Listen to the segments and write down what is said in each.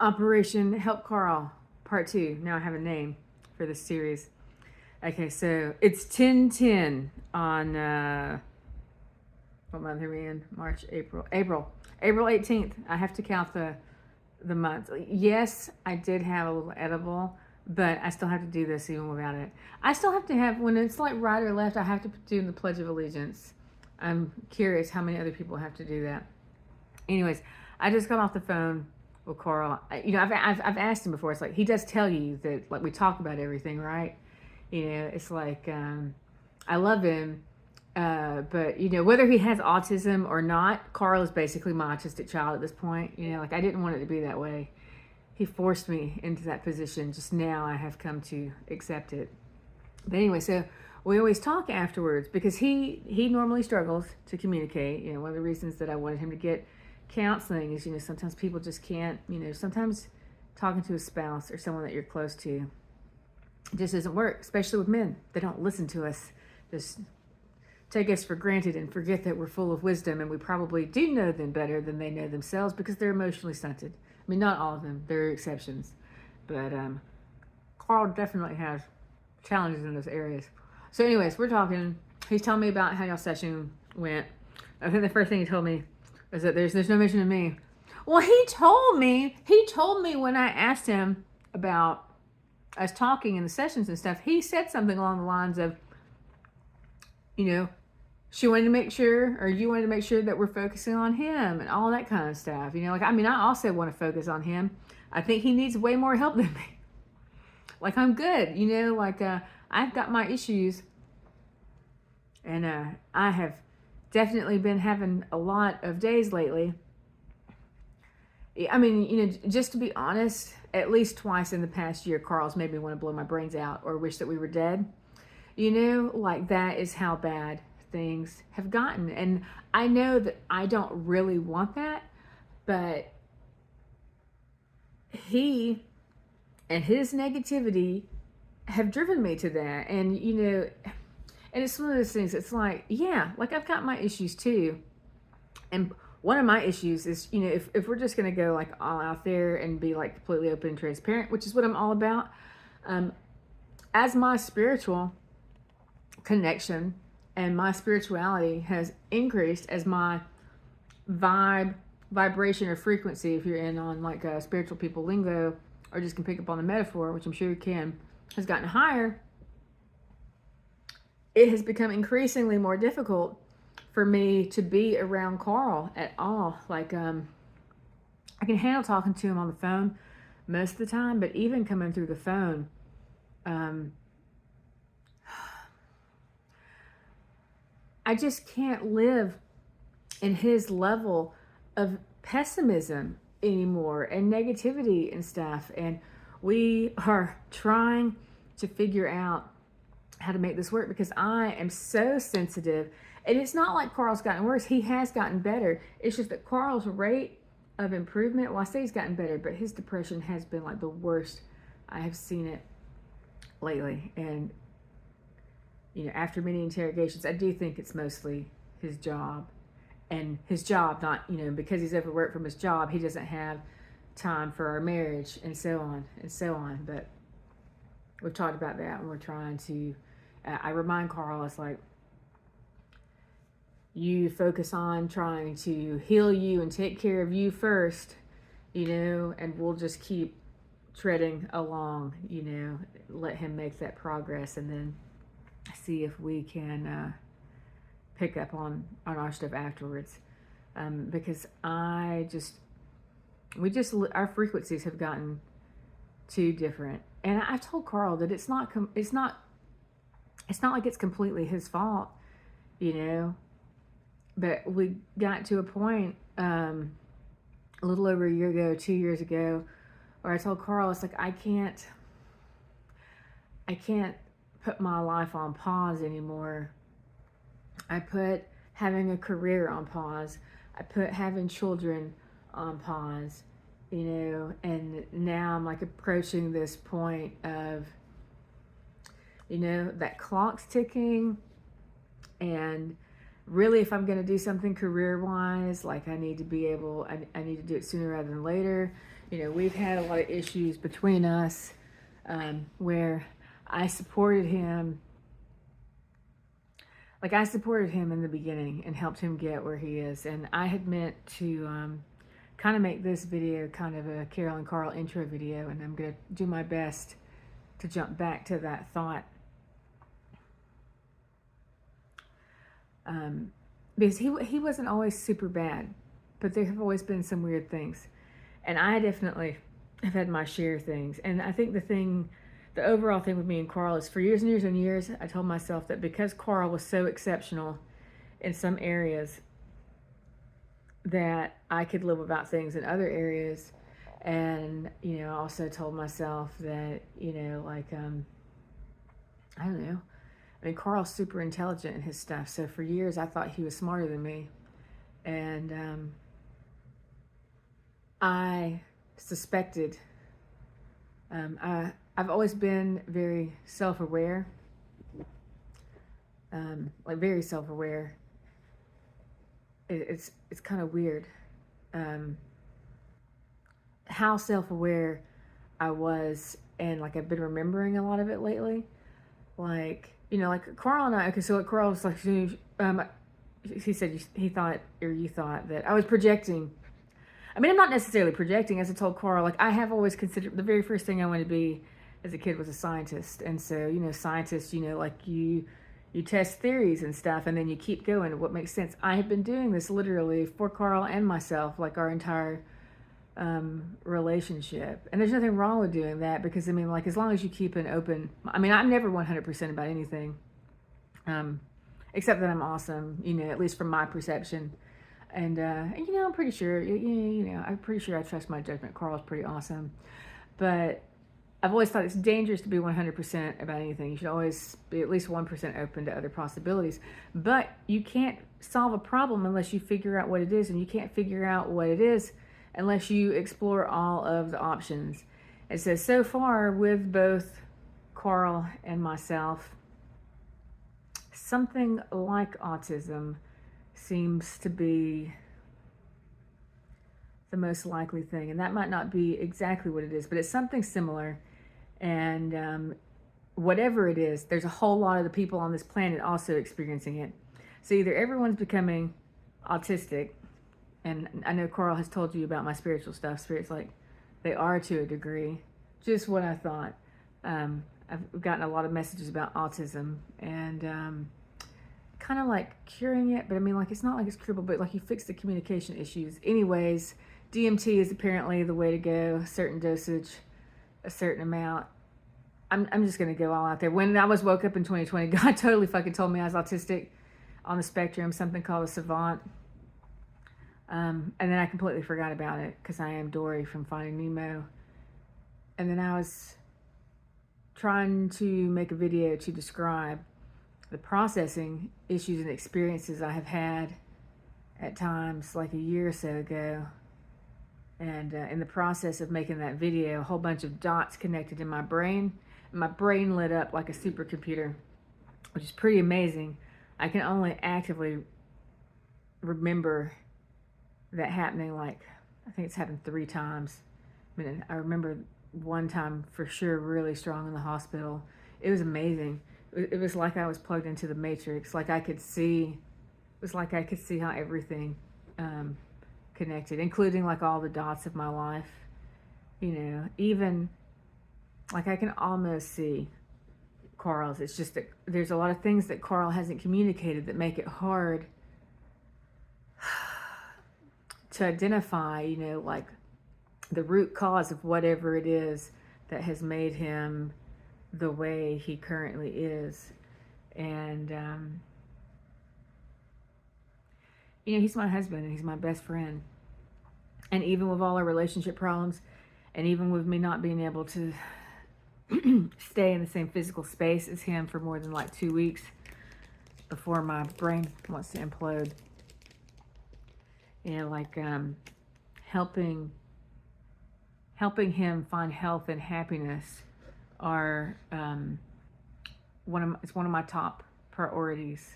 Operation Help Karl, Part 2. Now I have a name for this series. Okay, so it's 10/10 on, what month are we in? March, April 18th. I have to count the months. Yes, I did have a little edible, but I still have to do this even without it. I still have to have, when it's like right or left, I have to do the Pledge of Allegiance. I'm curious how many other people have to do that. Anyways, I just got off the phone with Karl. I've asked him before. It's like, he does tell you that, like, we talk about everything, right? It's like, I love him, but whether he has autism or not, Karl is basically my autistic child at this point. Like, I didn't want it to be that way. He forced me into that position. Just now I have come to accept it. But anyway, so we always talk afterwards because he normally struggles to communicate. One of the reasons that I wanted him to get counseling is, sometimes people just can't, sometimes talking to a spouse or someone that you're close to just doesn't work, especially with men. They don't listen to us, just take us for granted and forget that we're full of wisdom and we probably do know them better than they know themselves because they're emotionally stunted. I mean, not all of them, there are exceptions, but Karl definitely has challenges in those areas. So anyways, we're talking, he's telling me about how y'all session went. I think the first thing he told me is that there's no mention of me. Well, he told me when I asked him about us talking in the sessions and stuff, he said something along the lines of, she wanted to make sure, or you wanted to make sure that we're focusing on him and all that kind of stuff. I also want to focus on him. I think he needs way more help than me. Like, I'm good, I've got my issues, and I have definitely been having a lot of days lately. I mean, just to be honest, at least twice in the past year, Karl's made me want to blow my brains out or wish that we were dead. Like, that is how bad things have gotten. And I know that I don't really want that, but he and his negativity have driven me to that. And, and it's one of those things, it's like, yeah, like, I've got my issues too. And one of my issues is, if we're just going to go, like, all out there and be, like, completely open and transparent, which is what I'm all about, as my spiritual connection and my spirituality has increased, as my vibration or frequency, if you're in on, like, spiritual people lingo, or just can pick up on the metaphor, which I'm sure you can, has gotten higher, it has become increasingly more difficult for me to be around Karl at all. Like, I can handle talking to him on the phone most of the time, but even coming through the phone, I just can't live in his level of pessimism anymore and negativity and stuff. And we are trying to figure out how to make this work because I am so sensitive. And it's not like Karl's gotten worse. He has gotten better. It's just that Karl's rate of improvement, well, I say he's gotten better, but his depression has been like the worst I have seen it lately. And, after many interrogations, I do think it's mostly his job. And his job, not, because he's overworked from his job, he doesn't have time for our marriage and so on and so on. But we've talked about that and we're trying to, I remind Karl, it's like, you focus on trying to heal you and take care of you first, and we'll just keep treading along, let him make that progress and then see if we can pick up on our stuff afterwards. Because our frequencies have gotten too different. And I told Karl that it's not like it's completely his fault, but we got to a point a little over a year ago, 2 years ago, where I told Karl, it's like, I can't put my life on pause anymore. I put having a career on pause. I put having children on pause, and now I'm like approaching this point of, that clock's ticking, and really, if I'm going to do something career-wise, like I need to do it sooner rather than later. You know, we've had a lot of issues between us, where I supported him. Like, I supported him in the beginning and helped him get where he is. And I had meant to kind of make this video kind of a Carol and Karl intro video. And I'm going to do my best to jump back to that thought. Because he wasn't always super bad, but there have always been some weird things. And I definitely have had my share of things. And I think the overall thing with me and Karl is, for years and years and years, I told myself that because Karl was so exceptional in some areas, that I could live without things in other areas. And, you know, I also told myself that, you know, like, I don't know. I mean, Karl's super intelligent in his stuff. So for years, I thought he was smarter than me. And I suspected, I've always been very self-aware, like very self-aware. It's kind of weird how self-aware I was, and like I've been remembering a lot of it lately. Like, you know, like Karl and I, okay, so what Karl was like, he said he thought, or you thought, that I was projecting. I mean, I'm not necessarily projecting, as I told Karl. Like, I have always considered, the very first thing I wanted to be as a kid was a scientist. And so, you know, scientists, you know, like you test theories and stuff, and then you keep going to what makes sense. I have been doing this literally for Karl and myself, like our entire relationship. And there's nothing wrong with doing that, because I mean, like, as long as you keep an open, I mean, I'm never 100% about anything, except that I'm awesome, you know, at least from my perception. And you know, I'm pretty sure, you know, I'm pretty sure I trust my judgment. Karl's pretty awesome. But I've always thought it's dangerous to be 100% about anything. You should always be at least 1% open to other possibilities. But you can't solve a problem unless you figure out what it is. And you can't figure out what it is unless you explore all of the options. And so far with both Karl and myself, something like autism seems to be the most likely thing. And that might not be exactly what it is, but it's something similar. And whatever it is, there's a whole lot of the people on this planet also experiencing it. So either everyone's becoming autistic, and I know Karl has told you about my spiritual stuff. Spirits, like, they are to a degree. Just what I thought. I've gotten a lot of messages about autism, and kind of like curing it, but I mean, like, it's not like it's curable, but like you fix the communication issues. Anyways, DMT is apparently the way to go. A certain dosage, a certain amount. I'm just gonna go all out there. When I woke up in 2020, God totally fucking told me I was autistic on the spectrum, something called a savant. And then I completely forgot about it, because I am Dory from Finding Nemo. And then I was trying to make a video to describe the processing issues and experiences I have had at times, like a year or so ago. And in the process of making that video, a whole bunch of dots connected in my brain. And my brain lit up like a supercomputer, which is pretty amazing. I can only actively remember that happening, like, I think it's happened 3 times. I mean, I remember one time for sure really strong in the hospital. It was amazing. It was like I was plugged into the Matrix. Like I could see, it was like I could see how everything connected, including like all the dots of my life. You know, even like I can almost see Karl's. It's just that there's a lot of things that Karl hasn't communicated that make it hard to identify, you know, like the root cause of whatever it is that has made him the way he currently is. And, you know, he's my husband and he's my best friend. And even with all our relationship problems, and even with me not being able to stay in the same physical space as him for more than like 2 weeks before my brain wants to implode, you know, like helping him find health and happiness are it's one of my top priorities,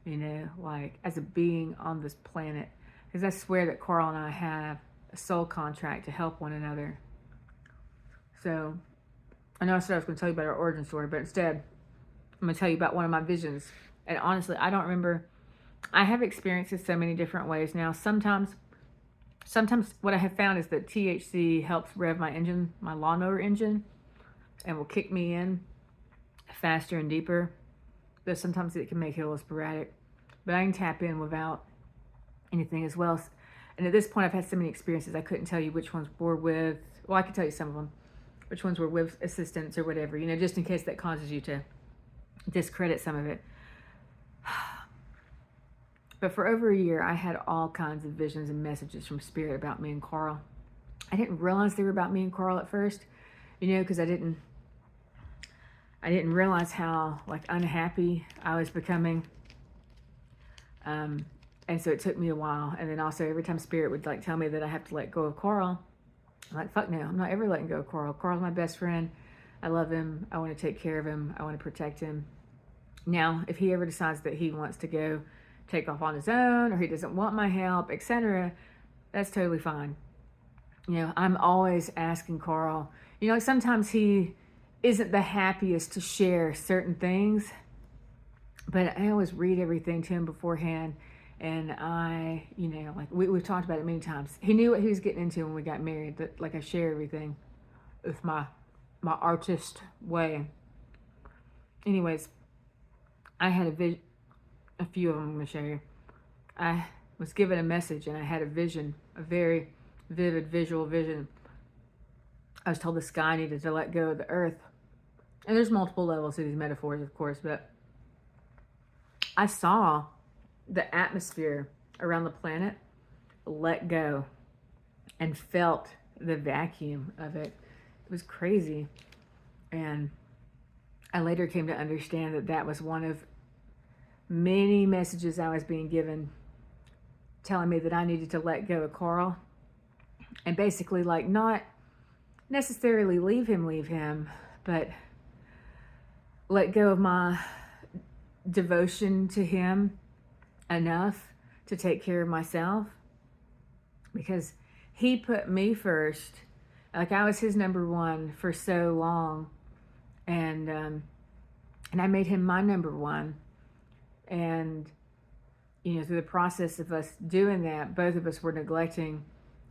you know, like as a being on this planet, because I swear that Karl and I have a soul contract to help one another. So I know I said I was going to tell you about our origin story, but instead I'm going to tell you about one of my visions. And honestly, I don't remember. I have experienced it so many different ways now. Sometimes what I have found is that THC helps rev my engine, my lawnmower engine, and will kick me in faster and deeper. But sometimes it can make it a little sporadic. But I can tap in without anything as well. And at this point, I've had so many experiences, I couldn't tell you which ones were with, well, I could tell you some of them, which ones were with assistance or whatever, just in case that causes you to discredit some of it. But for over a year, I had all kinds of visions and messages from Spirit about me and Karl. I didn't realize they were about me and Karl at first, because I didn't realize how unhappy I was becoming. And so it took me a while. And then also every time Spirit would tell me that I have to let go of Karl, I'm like, fuck no, I'm not ever letting go of Karl. Karl's my best friend. I love him. I want to take care of him. I want to protect him. Now, if he ever decides that he wants to go take off on his own, or he doesn't want my help, etc., that's totally fine. I'm always asking Karl, sometimes he isn't the happiest to share certain things, but I always read everything to him beforehand. And we've talked about it many times. He knew what he was getting into when we got married. That I share everything with my artist way. Anyways, I had a few of them I'm going to show you. I was given a message and I had a vision, a very vivid visual vision. I was told the sky needed to let go of the earth. And there's multiple levels to these metaphors, of course, but I saw the atmosphere around the planet let go and felt the vacuum of it. It was crazy. And I later came to understand that that was one of many messages I was being given, telling me that I needed to let go of Karl and basically not necessarily leave him, but let go of my devotion to him enough to take care of myself, because he put me first. I was his number one for so long, and I made him my number one. And through the process of us doing that, both of us were neglecting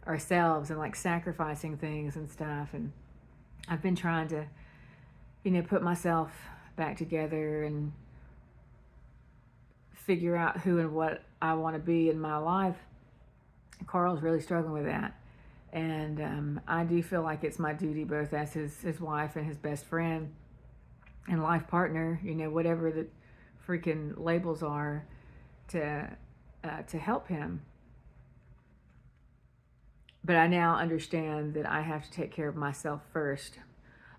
ourselves and sacrificing things and stuff. And I've been trying to put myself back together and figure out who and what I want to be in my life. Karl's really struggling with that. And I do feel like it's my duty, both as his wife and his best friend and life partner, whatever the freaking labels are, to help him. But I now understand that I have to take care of myself first,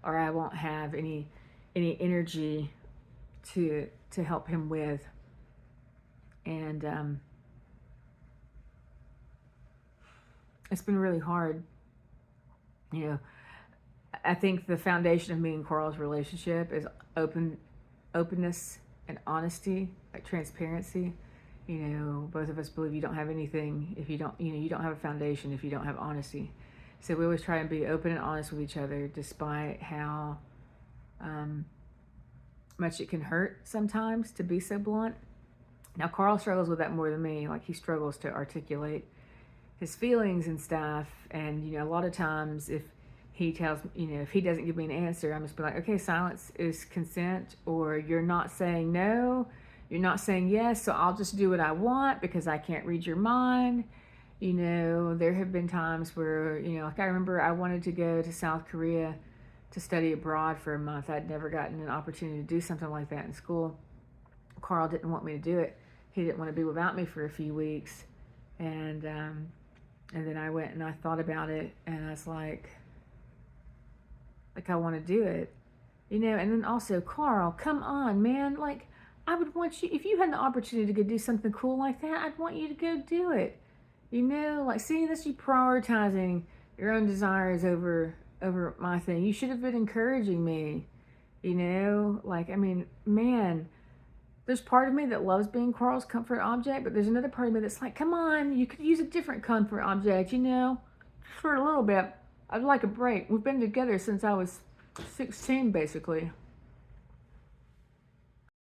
or I won't have any energy to help him with. And it's been really hard. I think the foundation of me and Karl's relationship is openness and honesty, transparency. Both of us believe you don't have anything if you don't, you don't have a foundation if you don't have honesty. So we always try and be open and honest with each other, despite how much it can hurt sometimes to be so blunt. Now, Karl struggles with that more than me. He struggles to articulate his feelings and stuff. And, a lot of times if he tells me, if he doesn't give me an answer, I'm just be like, okay, silence is consent, or you're not saying no, you're not saying yes, so I'll just do what I want because I can't read your mind. There have been times where, I remember I wanted to go to South Korea to study abroad for a month. I'd never gotten an opportunity to do something like that in school. Karl didn't want me to do it. He didn't want to be without me for a few weeks. And then I went and I thought about it, and I was like I want to do it, And then also, Karl, come on, man. I would want you, if you had the opportunity to go do something cool like that, I'd want you to go do it. Seeing this, you prioritizing your own desires over my thing. You should have been encouraging me. Man, there's part of me that loves being Karl's comfort object, but there's another part of me that's like, come on, you could use a different comfort object, for a little bit. I'd like a break. We've been together since I was 16, basically.